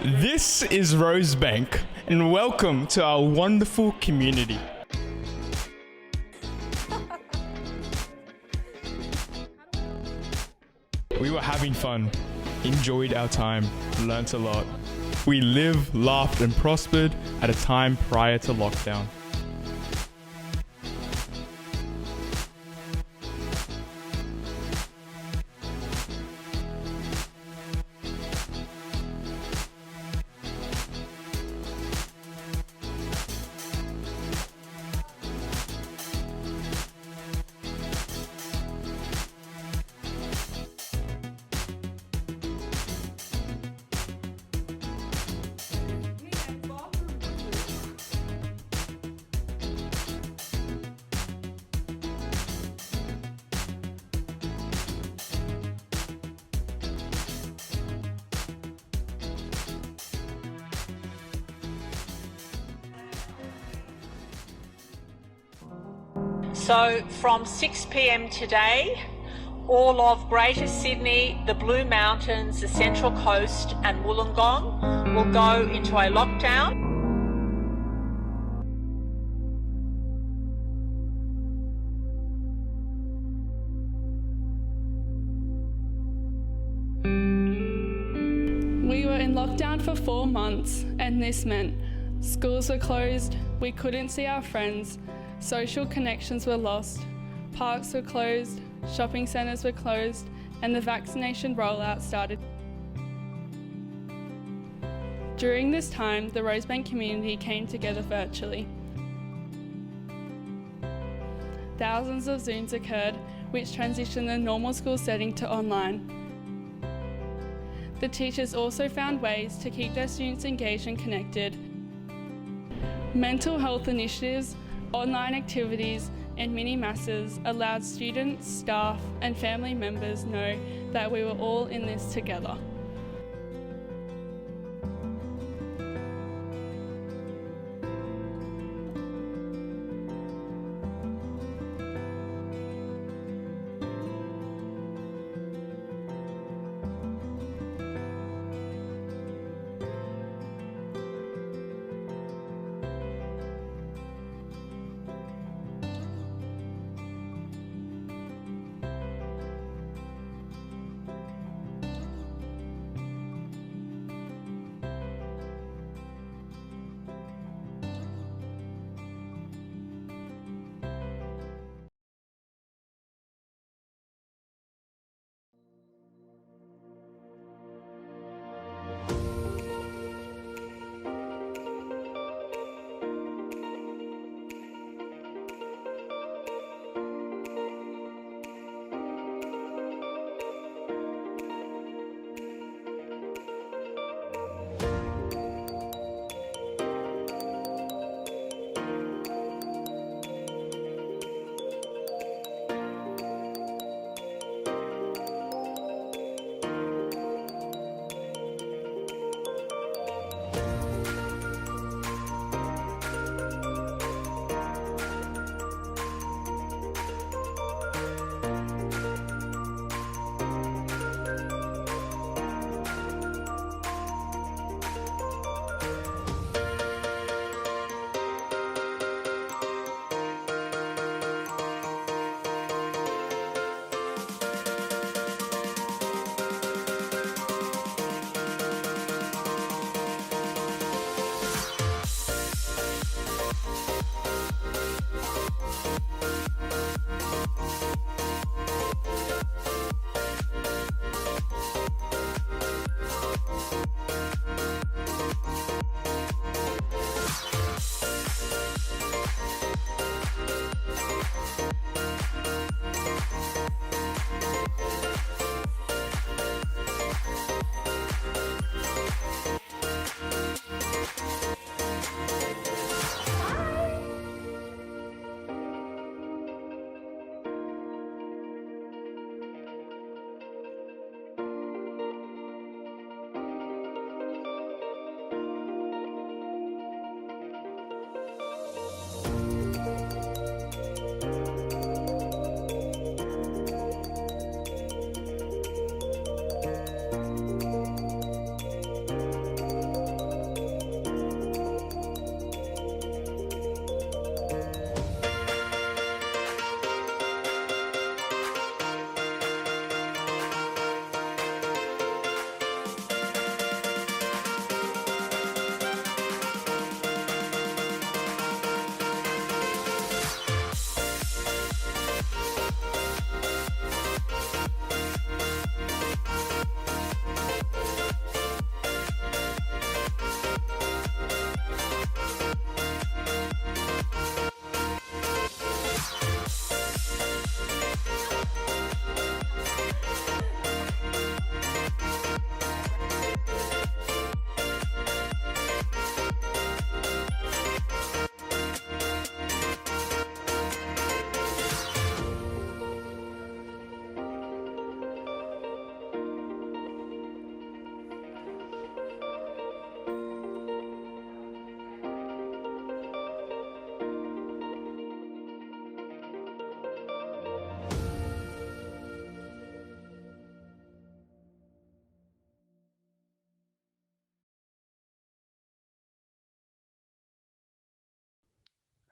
This is Rosebank, and welcome to our wonderful community. We were having fun, enjoyed our time, learnt a lot. We lived, laughed, and prospered at a time prior to lockdown. So from 6 p.m. today, all of Greater Sydney, the Blue Mountains, the Central Coast and Wollongong will go into a lockdown. We were in lockdown for 4 months, and this meant schools were closed, we couldn't see our friends, social connections were lost, parks were closed, shopping centres were closed, and the vaccination rollout started. During this time, the Rosebank community came together virtually. Thousands of Zooms occurred, which transitioned the normal school setting to online. The teachers also found ways to keep their students engaged and connected. Mental health initiatives, online activities and mini masses allowed students, staff and family members know that we were all in this together.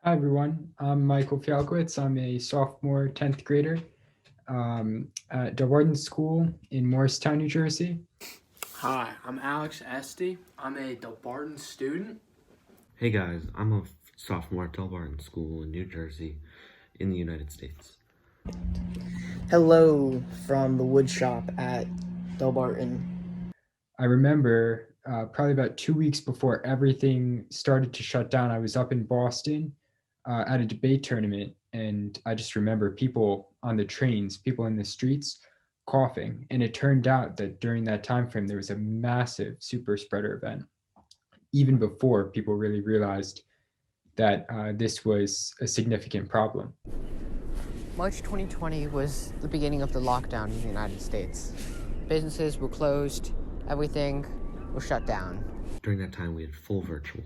Hi, everyone. I'm Michael Fialkowitz. I'm a sophomore 10th grader at Delbarton School in Morristown, New Jersey. Hi, I'm Alex Esty. I'm a Delbarton student. Hey guys, I'm a sophomore at Delbarton School in New Jersey in the United States. Hello from the wood shop at Delbarton. I remember probably about 2 weeks before everything started to shut down, I was up in Boston at a debate tournament, and I just remember people on the trains, people in the streets coughing. And it turned out that during that time frame, there was a massive super spreader event, even before people really realized that this was a significant problem. March 2020 was the beginning of the lockdown in the United States. Businesses were closed, everything was shut down. During that time, we had full virtual.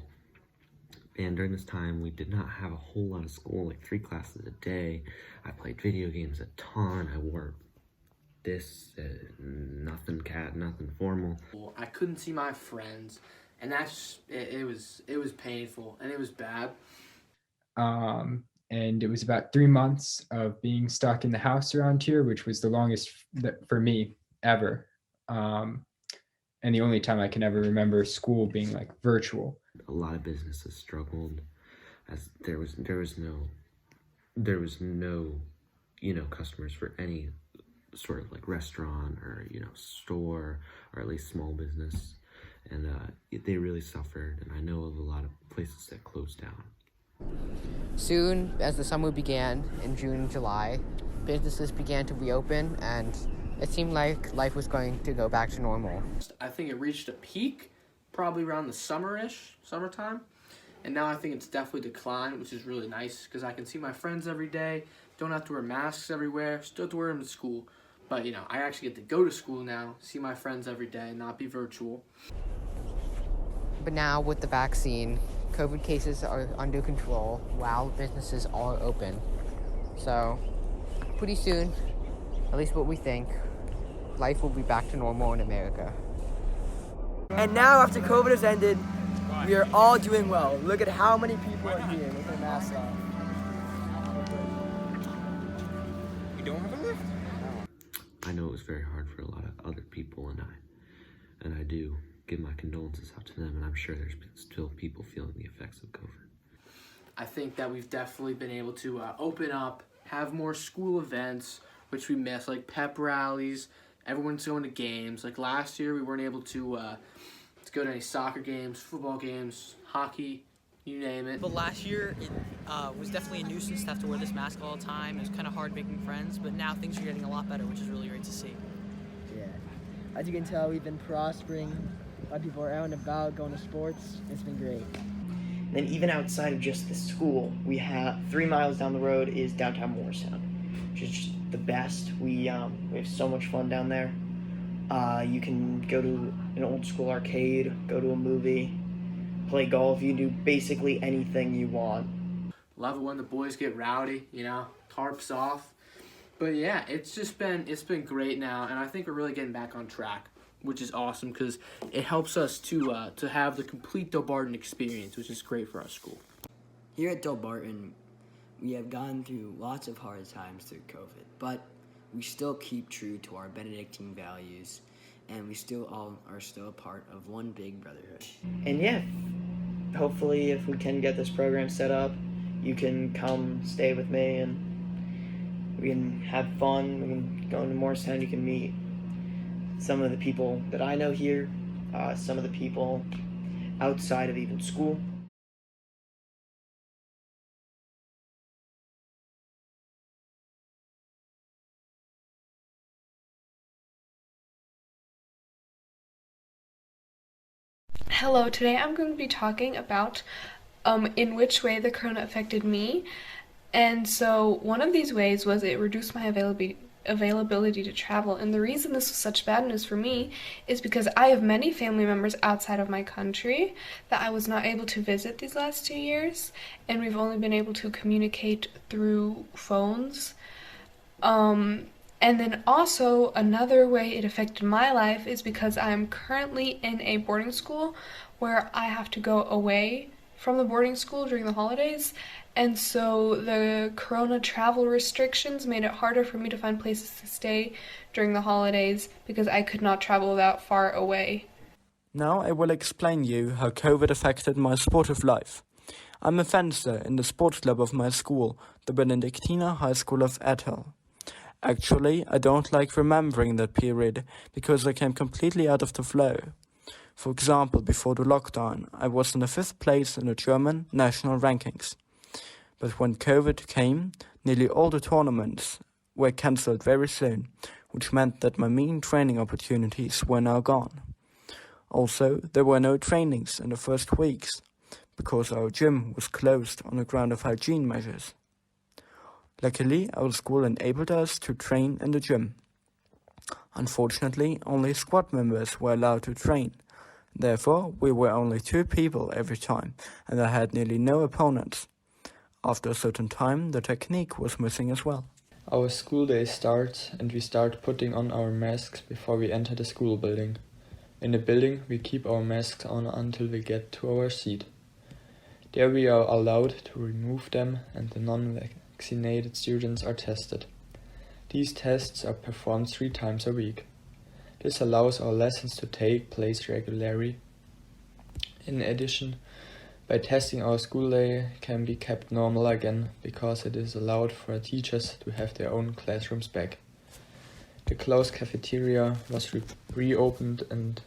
And during this time, we did not have a whole lot of school, like 3 classes a day. I played video games a ton. I wore this, nothing formal. I couldn't see my friends, and it was painful and it was bad. And it was about 3 months of being stuck in the house around here, which was the longest for me ever. And the only time I can ever remember school being like virtual. A lot of businesses struggled as there was no, customers for any sort of like restaurant or, store or at least small business. And they really suffered. And I know of a lot of places that closed down. Soon, as the summer began in June and July, businesses began to reopen, and it seemed like life was going to go back to normal. I think it reached a peak probably around the summertime, and now I think it's definitely declined, which is really nice because I can see my friends every day, don't have to wear masks everywhere, still have to wear them to school, but I actually get to go to school now, see my friends every day, not be virtual. But now with the vaccine, COVID cases are under control while businesses are open. So pretty soon, at least what we think, life will be back to normal in America. And now after COVID has ended, we are all doing well. Look at how many people are here with their masks on. We don't have a lift? I know it was very hard for a lot of other people, and I do give my condolences out to them, and I'm sure there's still people feeling the effects of COVID. I think that we've definitely been able to open up, have more school events, which we miss, like pep rallies. Everyone's going to games. Like last year, we weren't able to go to any soccer games, football games, hockey, you name it. But last year, it was definitely a nuisance to have to wear this mask all the time. It was kind of hard making friends, but now things are getting a lot better, which is really great to see. Yeah. As you can tell, we've been prospering. A lot of people are out and about, going to sports. It's been great. Then even outside of just the school, we have 3 miles down the road is downtown Morristown, which is just the best. We have so much fun down there. You can go to an old school arcade, go to a movie, play golf. You can do basically anything you want. Love it when the boys get rowdy, tarps off. But yeah, it's been great now, and I think we're really getting back on track, which is awesome because it helps us to have the complete Delbarton experience, which is great for our school. Here at Delbarton, we have gone through lots of hard times through COVID, but we still keep true to our Benedictine values, and we still all are still a part of one big brotherhood. And yeah, hopefully if we can get this program set up, you can come stay with me and we can have fun. We can go into Morristown. You can meet some of the people that I know here, some of the people outside of even school. Hello, today I'm going to be talking about in which way the corona affected me. And so one of these ways was it reduced my availability to travel. And the reason this was such bad news for me is because I have many family members outside of my country that I was not able to visit these last 2 years. And we've only been able to communicate through phones. And then also another way it affected my life is because I'm currently in a boarding school where I have to go away from the boarding school during the holidays, And so the corona travel restrictions made it harder for me to find places to stay during the holidays because I could not travel that far away. Now I will explain you how COVID affected my sportive life. I'm a fencer in the sports club of my school, the Benedictiner High School of Ethel. Actually, I don't like remembering that period because I came completely out of the flow. For example, before the lockdown, I was in the 5th place in the German national rankings. But when COVID came, nearly all the tournaments were cancelled very soon, which meant that my main training opportunities were now gone. Also, there were no trainings in the first weeks, because our gym was closed on the ground of hygiene measures. Luckily, our school enabled us to train in the gym. Unfortunately, only squad members were allowed to train. Therefore, we were only 2 people every time, and I had nearly no opponents. After a certain time, the technique was missing as well. Our school day starts and we start putting on our masks before we enter the school building. In the building, we keep our masks on until we get to our seat. There we are allowed to remove them and the non-vaccinated students are tested. These tests are performed 3 times a week. This allows our lessons to take place regularly. In addition, by testing, our school day can be kept normal again because it is allowed for teachers to have their own classrooms back. The closed cafeteria was reopened and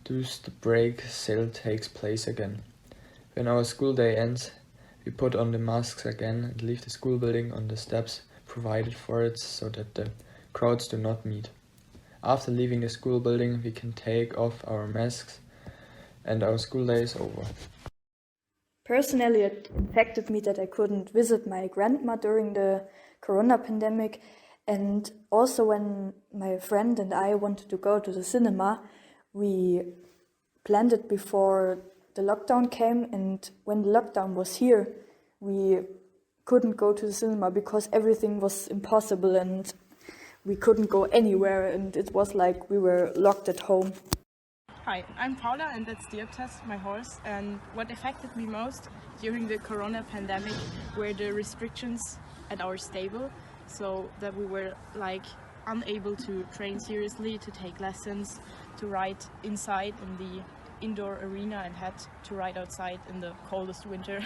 thus the break sale takes place again. When our school day ends, we put on the masks again and leave the school building on the steps provided for it so that the crowds do not meet. After leaving the school building, we can take off our masks and our school day is over. Personally, it affected me that I couldn't visit my grandma during the corona pandemic, and also when my friend and I wanted to go to the cinema, we planned it before the lockdown came, and when the lockdown was here, we couldn't go to the cinema because everything was impossible and we couldn't go anywhere, and it was like we were locked at home. Hi, I'm Paula and that's Dioptas, my horse, and what affected me most during the corona pandemic were the restrictions at our stable, so that we were unable to train seriously, to take lessons, to ride inside in the indoor arena and had to ride outside in the coldest winter.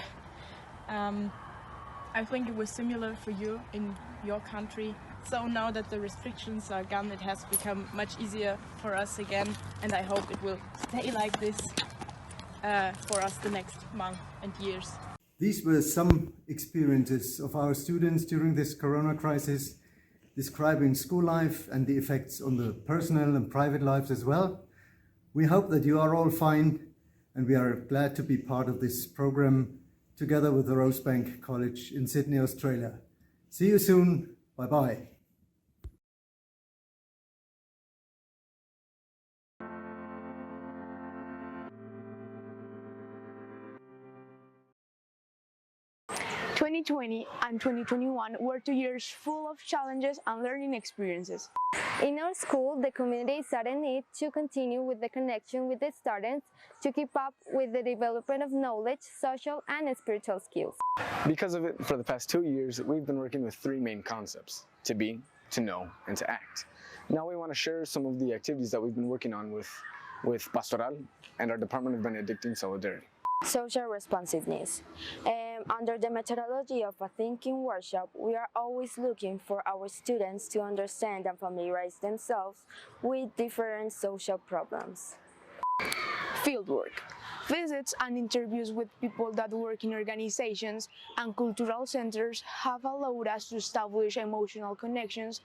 I think it was similar for you in your country. So now that the restrictions are gone, it has become much easier for us again, and I hope it will stay like this for us the next month and years. These were some experiences of our students during this corona crisis, describing school life and the effects on the personal and private lives as well. We hope that you are all fine, and we are glad to be part of this program together with the Rosebank College in Sydney, Australia. See you soon. Bye-bye. (2020) and 2021 were 2 years full of challenges and learning experiences. In our school, the community saw a need to continue with the connection with the students to keep up with the development of knowledge, social and spiritual skills. Because of it, for the past 2 years, we've been working with 3 main concepts: to be, to know, and to act. Now we want to share some of the activities that we've been working on with Pastoral and our Department of Benedictine Solidarity. Social responsiveness. Under the methodology of a thinking workshop, we are always looking for our students to understand and familiarize themselves with different social problems. Fieldwork. Visits and interviews with people that work in organizations and cultural centers have allowed us to establish emotional connections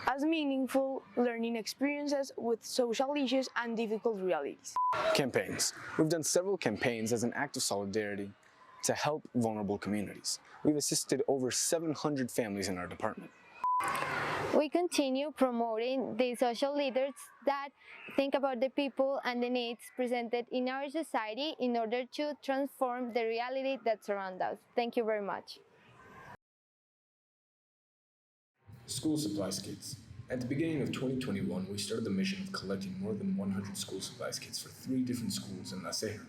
as meaningful learning experiences with social issues and difficult realities. Campaigns. We've done several campaigns as an act of solidarity to help vulnerable communities. We've assisted over 700 families in our department. We continue promoting the social leaders that think about the people and the needs presented in our society in order to transform the reality that surrounds us. Thank you very much. School supplies kits. At the beginning of 2021, we started the mission of collecting more than 100 school supplies kits for 3 different schools in La Ceja.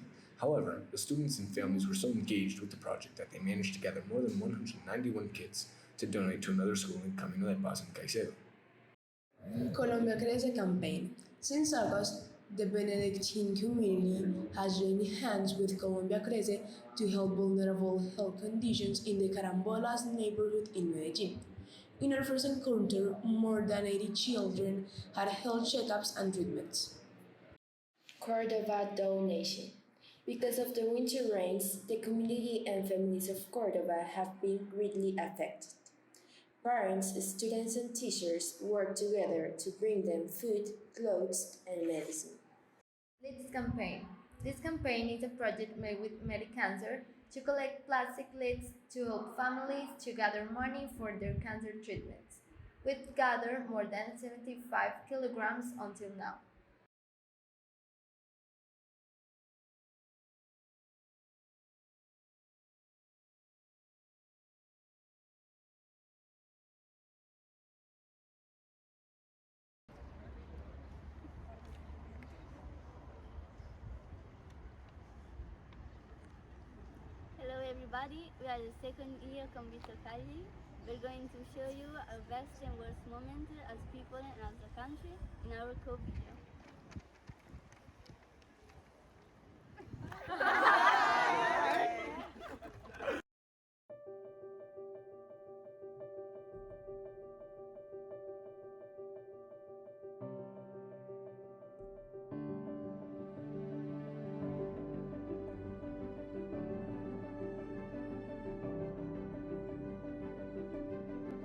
However, the students and families were so engaged with the project that they managed to gather more than 191 kits to donate to another school in Camino de Paz in Caicedo. Colombia Crece campaign. Since August, the Benedictine community has joined hands with Colombia Crece to help vulnerable health conditions in the Carambolas neighborhood in Medellin. In our first encounter, more than 80 children had health checkups and treatments. Cordova donation. Because of the winter rains, the community and families of Cordova have been greatly affected. Parents, students, and teachers work together to bring them food, clothes, and medicine. Lids campaign. This campaign is a project made with Medicancer to collect plastic lids to help families to gather money for their cancer treatments. We've gathered more than 75 kilograms until now. Hello everybody, we are the second year computer faculty. We're going to show you our best and worst moments as people and as a country in our COVID year.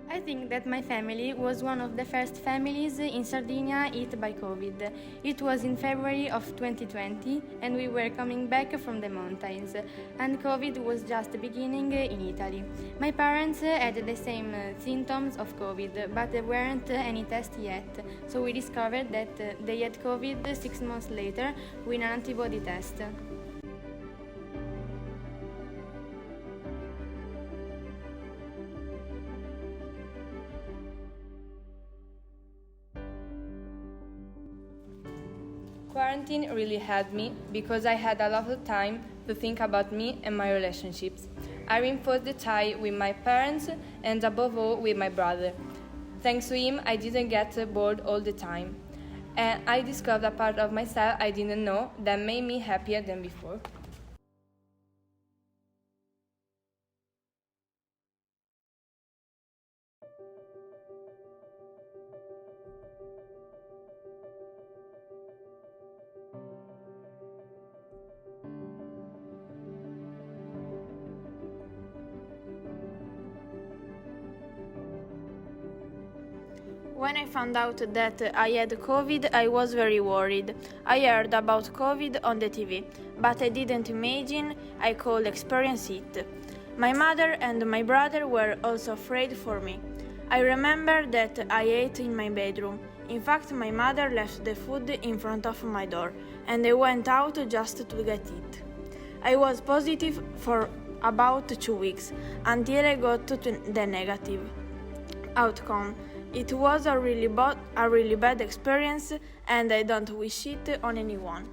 I think that my family was one of the first families in Sardinia hit by COVID. It was in February of 2020 and we were coming back from the mountains and COVID was just beginning in Italy. My parents had the same symptoms of COVID but there weren't any tests yet, so we discovered that they had COVID 6 months later with an antibody test. Quarantine really helped me because I had a lot of time to think about me and my relationships. I reinforced the tie with my parents and above all with my brother. Thanks to him, I didn't get bored all the time. And I discovered a part of myself I didn't know that made me happier than before. When I found out that I had COVID, I was very worried. I heard about COVID on the TV, but I didn't imagine I could experience it. My mother and my brother were also afraid for me. I remember that I ate in my bedroom. In fact, my mother left the food in front of my door, and I went out just to get it. I was positive for about 2 weeks, until I got to the negative outcome. It was a really bad experience and I don't wish it on anyone.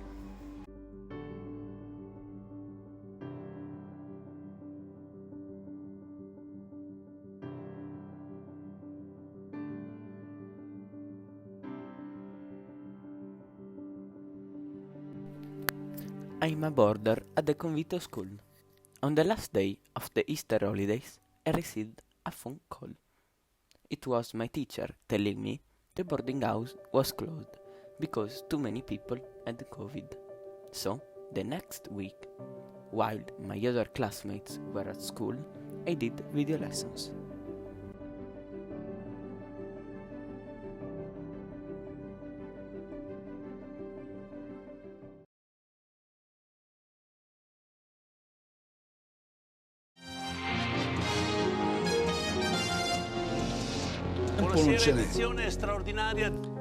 I'm a boarder at the Convito school. On the last day of the Easter holidays, I received a phone call. It was my teacher telling me the boarding house was closed because too many people had COVID. So, the next week, while my other classmates were at school, I did video lessons. Non ce n'è.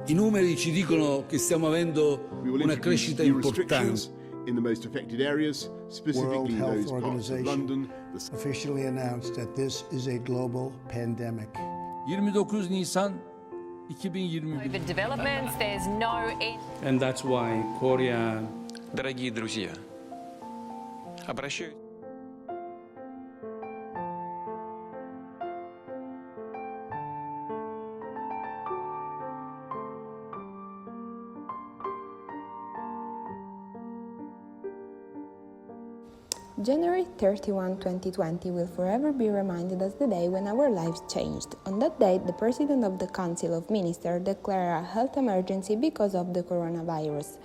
I numeri ci dicono che stiamo avendo una crescita importante. In the most affected areas, specifically those parts of London, officially announced that this is a global pandemic. 29 Nisan 2021. With developments, there's no end. And that's why Korea. Дорогие друзья, Обращаюсь. January 31, 2020 will forever be reminded as the day when our lives changed. On that day, the President of the Council of Ministers declared a health emergency because of the coronavirus.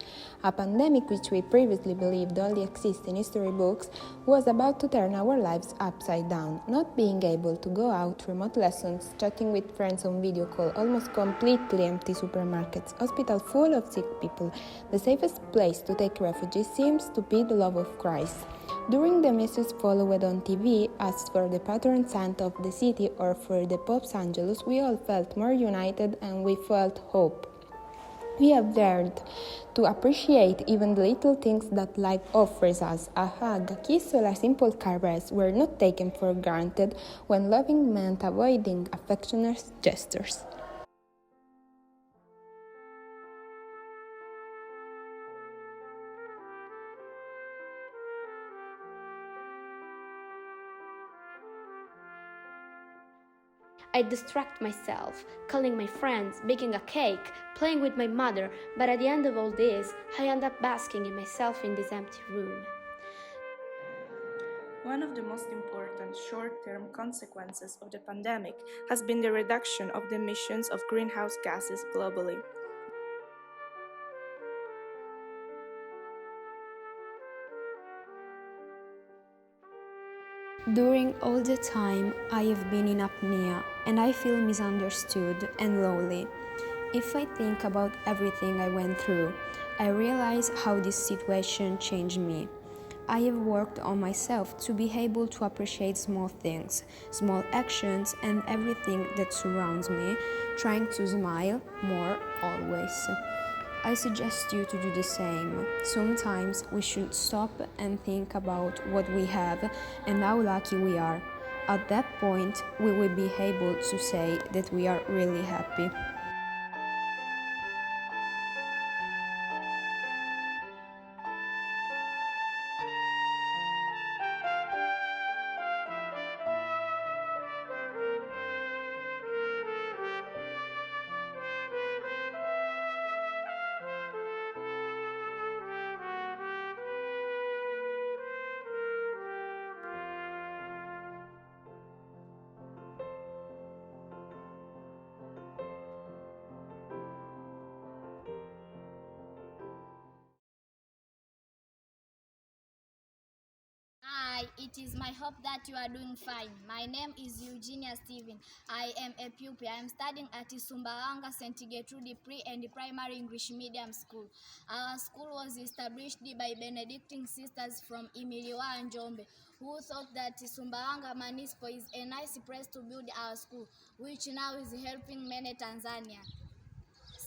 A pandemic which we previously believed only exists in history books was about to turn our lives upside down. Not being able to go out, remote lessons, chatting with friends on video call, almost completely empty supermarkets, hospitals full of sick people. The safest place to take refuge seems to be the love of Christ. During the messages followed on TV, as for the patron saint of the city or for the Pope's Angelus, we all felt more united and we felt hope. We have dared to appreciate even the little things that life offers us. A hug, a kiss, or a simple caress were not taken for granted when loving meant avoiding affectionate gestures. I distract myself, calling my friends, baking a cake, playing with my mother, but at the end of all this, I end up basking in myself in this empty room. One of the most important short-term consequences of the pandemic has been the reduction of the emissions of greenhouse gases globally. During all the time, I have been in apnea, and I feel misunderstood and lonely. If I think about everything I went through, I realize how this situation changed me. I have worked on myself to be able to appreciate small things, small actions, and everything that surrounds me, trying to smile more always. I suggest you to do the same. Sometimes we should stop and think about what we have and how lucky we are. At that point, we will be able to say that we are really happy. Hi, it is my hope that you are doing fine. My name is Eugenia Steven. I am a pupil. I am studying at Sumbawanga St. Gertrude Pre and Primary English Medium School. Our school was established by Benedictine sisters from Imiliwa and Njombe, who thought that Sumbawanga Municipal is a nice place to build our school, which now is helping many Tanzania.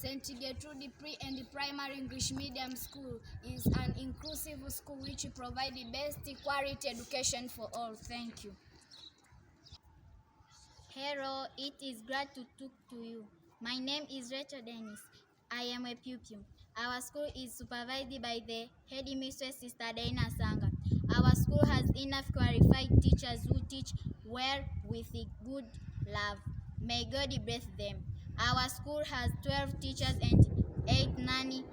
St. Gertrude Pre and Primary English Medium School is an inclusive school which provides the best quality education for all. Thank you. Hello, it is glad to talk to you. My name is Rachel Dennis. I am a pupil. Our school is supervised by the headmistress, Sister Dana Sanga. Our school has enough qualified teachers who teach well with good love. May God bless them. Our school has 12 teachers and 8 nanny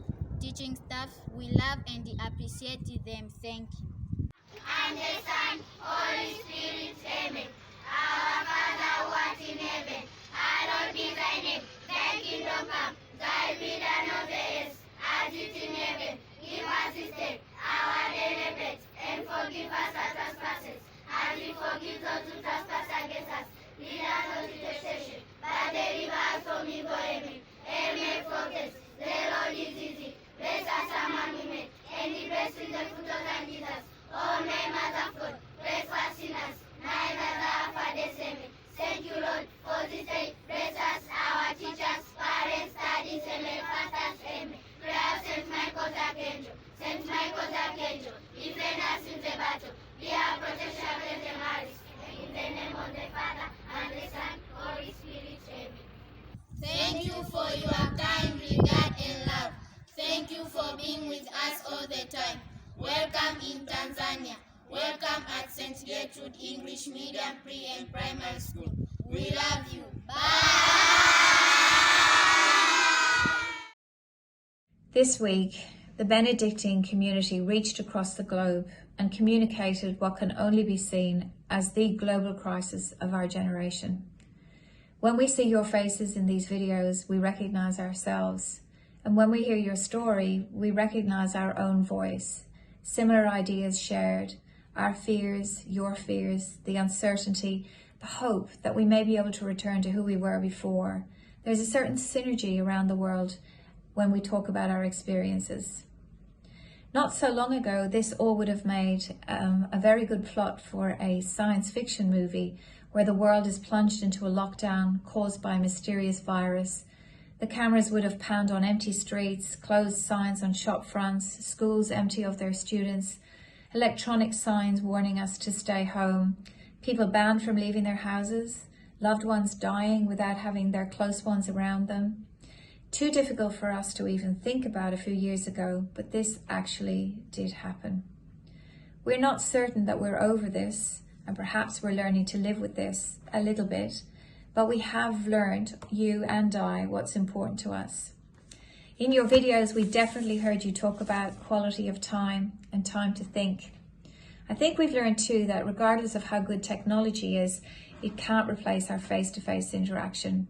teaching staff. We love and appreciate them. Thank you. And the Son, Holy Spirit, Amen. Our Father who art in heaven, hallowed be thy name. Thy kingdom come, thy will be done on the earth as it is in heaven. Give us this day our daily bread, and forgive us our trespasses, as we forgive those who trespass against us. Lead us not into temptation, but deliver us from evil. Amen. Amen. Forget, the Lord is easy. Bless us among women, and the blessed is the fruit of thy Jesus. O Mary, Mother of God, pray for us sinners, neither thou for the same. Thank you, Lord, for this day. Bless us, our teachers, parents, studies, and pastors. Amen. Pray of Saint Michael the Archangel. Saint Michael the Archangel, defend us in the battle. Be our protection against the malice. In the name of the Father, and the Son, Holy Spirit. Amen. Thank you for your kind regard and love. Thank you for being with us all the time. Welcome in Tanzania. St. Gertrude English Medium Pre and Primary School. We love you. Bye! This week, the Benedictine community reached across the globe and communicated what can only be seen as the global crisis of our generation. When we see your faces in these videos, we recognize ourselves. And when we hear your story, we recognize our own voice, similar ideas shared, our fears, your fears, the uncertainty, the hope that we may be able to return to who we were before. There's a certain synergy around the world when we talk about our experiences. Not so long ago, this all would have made a very good plot for a science fiction movie where the world is plunged into a lockdown caused by a mysterious virus. The cameras would have panned on empty streets, closed signs on shop fronts, schools empty of their students, electronic signs warning us to stay home, people banned from leaving their houses, loved ones dying without having their close ones around them. Too difficult for us to even think about a few years ago, but this actually did happen. We're not certain that we're over this, and perhaps we're learning to live with this a little bit, but we have learned, you and I, what's important to us. In your videos, we definitely heard you talk about quality of time and time to think. I think we've learned too that regardless of how good technology is, it can't replace our face-to-face interaction.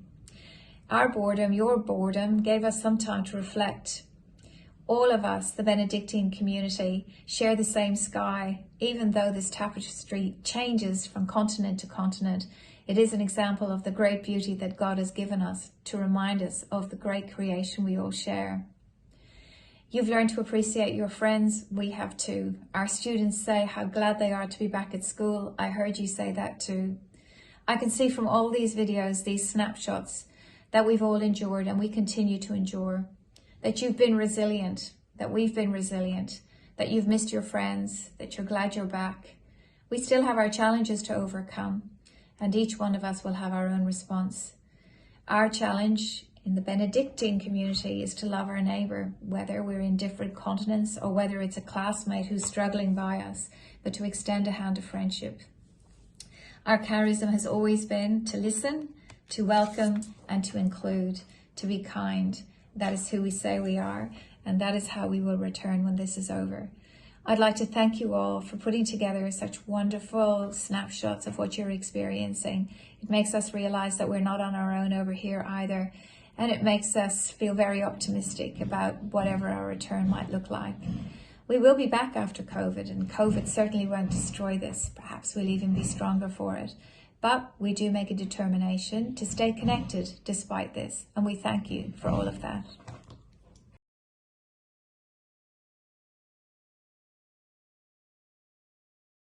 Our boredom, your boredom, gave us some time to reflect. All of us, the Benedictine community, share the same sky. Even though this tapestry changes from continent to continent, it is an example of the great beauty that God has given us to remind us of the great creation we all share. You've learned to appreciate your friends. We have too. Our students say how glad they are to be back at school. I heard you say that too. I can see from all these videos, these snapshots, that we've all endured and we continue to endure, that you've been resilient, that we've been resilient, that you've missed your friends, that you're glad you're back. We still have our challenges to overcome, and each one of us will have our own response. Our challenge in the Benedictine community is to love our neighbour, whether we're in different continents or whether it's a classmate who's struggling by us, but to extend a hand of friendship. Our charism has always been to listen, to welcome and to include, to be kind. That is who we say we are, and that is how we will return when this is over. I'd like to thank you all for putting together such wonderful snapshots of what you're experiencing. It makes us realize that we're not on our own over here either, and it makes us feel very optimistic about whatever our return might look like. We will be back after COVID, and COVID certainly won't destroy this. Perhaps we'll even be stronger for it. But we do make a determination to stay connected despite this, and we thank you for all of that.